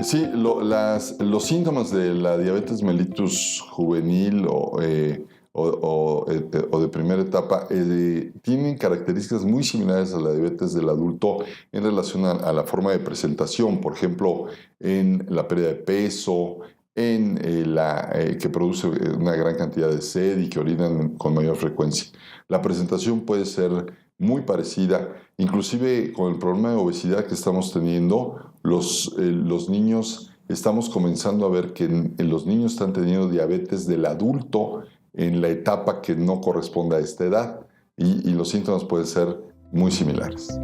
Sí, los síntomas de la diabetes mellitus juvenil o de primera etapa tienen características muy similares a la diabetes del adulto en relación a la forma de presentación, por ejemplo, en la pérdida de peso, en que produce una gran cantidad de sed y que orinan con mayor frecuencia. La presentación puede ser muy parecida, inclusive con el problema de obesidad que estamos teniendo, los niños, estamos comenzando a ver que los niños están teniendo diabetes del adulto en la etapa que no corresponde a esta edad y los síntomas pueden ser muy similares.